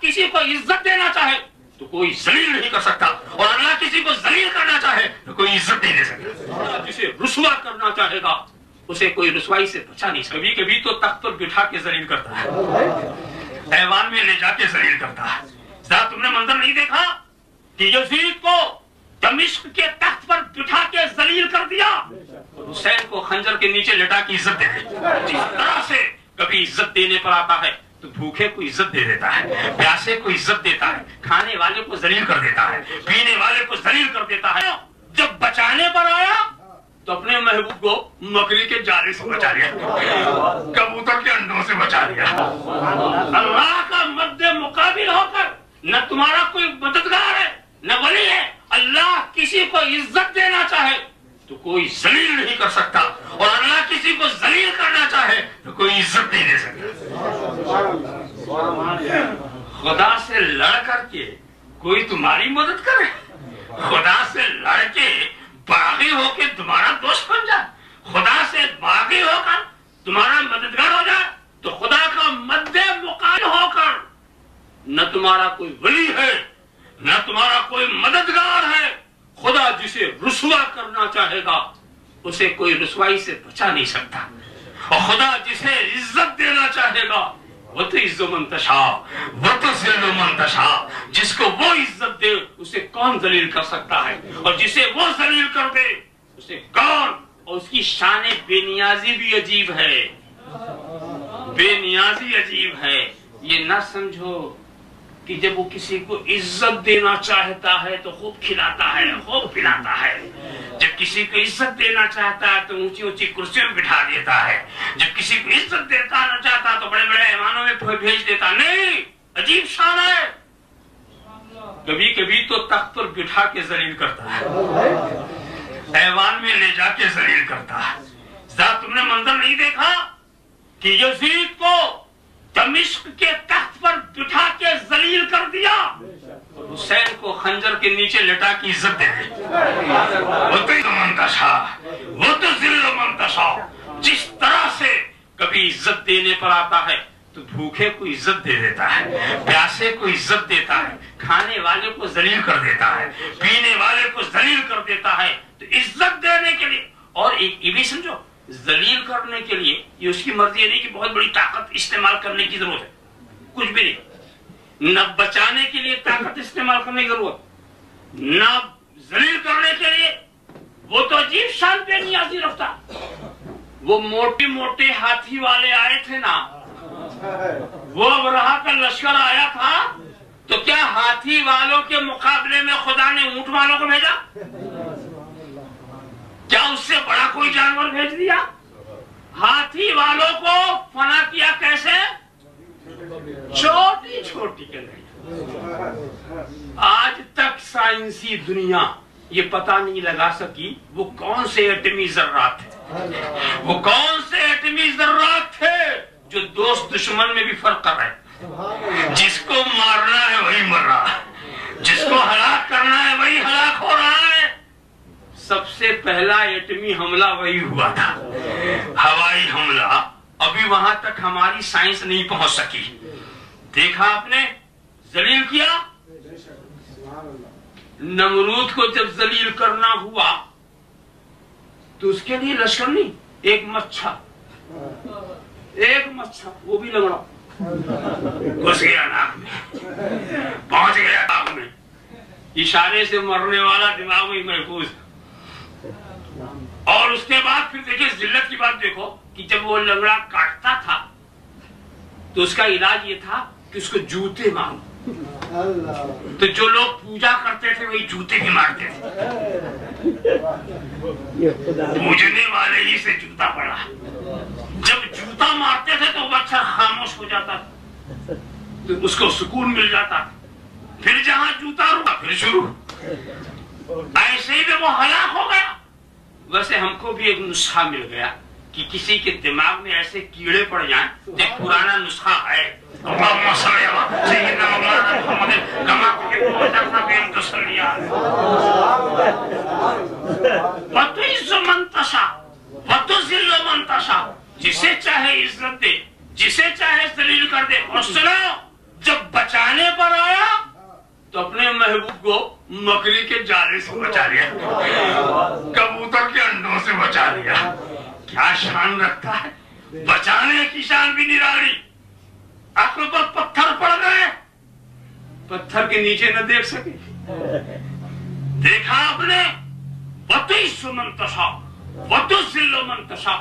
किसी को इज्जत देना चाहे तो कोई जलील नहीं कर सकता, और अल्लाह किसी को जलील करना चाहे तो कोई इज्जत नहीं दे सकता। जिसे रुसवा करना चाहेगा उसे कोई रुसवाई से बचा नहीं। कभी कभी तो तख्त पर बिठा के जलील करता है, ऐवान में ले जाके जलील करता है। तुमने मंजर नहीं देखा कि यजीद को दमिश्क के तख्त पर बिठा के जलील कर दिया, और हुसैन को खंजर के नीचे लटा के इज्जत दे दी। जिस तरह से कभी इज्जत देने पर आता है तो भूखे को इज्जत दे देता है, प्यासे को इज्जत देता है, खाने वाले को जलील कर देता है, पीने वाले को जलील कर देता है। जब बचाने पर आया तो अपने महबूब को मकड़ी के जाले से बचा लिया, कबूतर के अंडों से बचा लिया। अल्लाह का मद्दे मुकाबिल होकर न तुम्हारा कोई मददगार है न वली है। अल्लाह किसी को इज्जत देना चाहे तो कोई जलील नहीं कर सकता, और अल्लाह किसी को जलील करना चाहे तो कोई इज्जत नहीं दे सकता। खुदा से लड़ करके कोई तुम्हारी मदद करे, खुदा से लड़के बागी होके तुम्हारा दोस्त बन जाए, खुदा से बागी होकर तुम्हारा मददगार हो जाए, तो खुदा का मद्दे मुकाबिल होकर न तुम्हारा कोई वली है न तुम्हारा कोई मददगार है। खुदा जिसे रुसवा करना चाहेगा उसे कोई रुसवाई से बचा नहीं सकता, और खुदा जिसे इज्जत देना चाहेगा वो तो इज्जत मंतशा, वो तो जिल्लु मंतशा। जिसको वो इज्जत दे उसे कौन जलील कर सकता है, और जिसे वो जलील कर दे उसे कौन। और उसकी शान बेनियाजी भी अजीब है, बेनियाजी अजीब है। ये ना समझो कि जब वो किसी को इज्जत देना चाहता है तो खूब खिलाता है, खूब पिलाता है। जब किसी को इज्जत देना चाहता है तो ऊंची ऊंची कुर्सियों में बिठा देता है। जब किसी को इज्जत देता ना चाहता तो बड़े बड़े ऐवानों में भेज देता। नहीं, अजीब शान है। कभी कभी तो तख्त पर बिठा के जलील करता है, ऐवान में ले जाके जलील करता है। तुमने मंजर नहीं देखा कि यजीद को दमिश्क के तख्त पर बिठा के जलील कर दिया, और हुसैन को खंजर के नीचे लटा की इज्जत दे दी। वो तो मंतशा, वो तो जिल्लु मंतशा। जिस तरह से कभी इज्जत देने पर आता है तो भूखे को इज्जत दे देता है, प्यासे को इज्जत देता है, खाने वाले को जलील कर देता है, पीने वाले को जलील कर देता है। तो इज्जत देने के लिए, और एक ये भी समझो, जलील करने के लिए ये उसकी मर्जी नहीं कि बहुत बड़ी ताकत इस्तेमाल करने की जरूरत है, कुछ भी नहीं। न बचाने के लिए ताकत इस्तेमाल करने की जरूरत, न जलील करने के लिए। वो तो अजीब शान पे नियाजी रखता। वो मोटे मोटे हाथी वाले आए थे ना, वो अबरहा का लश्कर आया था, तो क्या हाथी वालों के मुकाबले में खुदा ने ऊंट वालों को भेजा? क्या उससे बड़ा कोई जानवर भेज दिया? हाथी वालों को फना किया कैसे? छोटी छोटी के नहीं। आज तक साइंसी दुनिया ये पता नहीं लगा सकी वो कौन से एटमी जर्रात थे, वो कौन से एटमी जर्रात थे जो दोस्त दुश्मन में भी फर्क कर रहे। जिसको मारना है वही मर रहा है, जिसको हलाक करना है वही हलाक हो रहा है। सबसे पहला एटमी हमला वही हुआ था, हवाई हमला। अभी वहां तक हमारी साइंस नहीं पहुंच सकी। देखा आपने, जलील किया। नमरूद को जब जलील करना हुआ तो उसके लिए लश्कर नहीं, एक मच्छर वो भी लगड़ा घुस गया नाक में, पहुंच गया नाक में। इशारे से मरने वाला दिमाग में महफूज। और उसके बाद फिर देखिए जिल्लत की बात देखो कि जब वो लंगड़ा काटता था तो उसका इलाज ये था कि उसको जूते मारो। तो जो लोग पूजा करते थे वही जूते भी मारते थे। पूजने वाले ही से जूता पड़ा। जब जूता मारते थे तो मच्छर खामोश हो जाता था, तो उसको सुकून मिल जाता। फिर जहां जूता रुका फिर शुरू। ऐसे ही में वो हलाक हो गया। वैसे हमको भी एक नुस्खा मिल गया कि किसी के दिमाग में ऐसे कीड़े पड़ जाएं, तो एक पुराना नुस्खा है। जिसे चाहे इज्जत दे, जिसे चाहे जलील कर दे। और सुनो, जब बचाने महबूब को मकड़ी के जाले से बचा लिया, कबूतर के अंडों से बचा लिया। क्या शान रखता है, बचाने की शान भी निराली। आंखों पर पत्थर पड़ गए, पत्थर के नीचे न देख सके। देखा आपने, वतुइस्सु मन तशा वतुज़िल्लु मन तशा।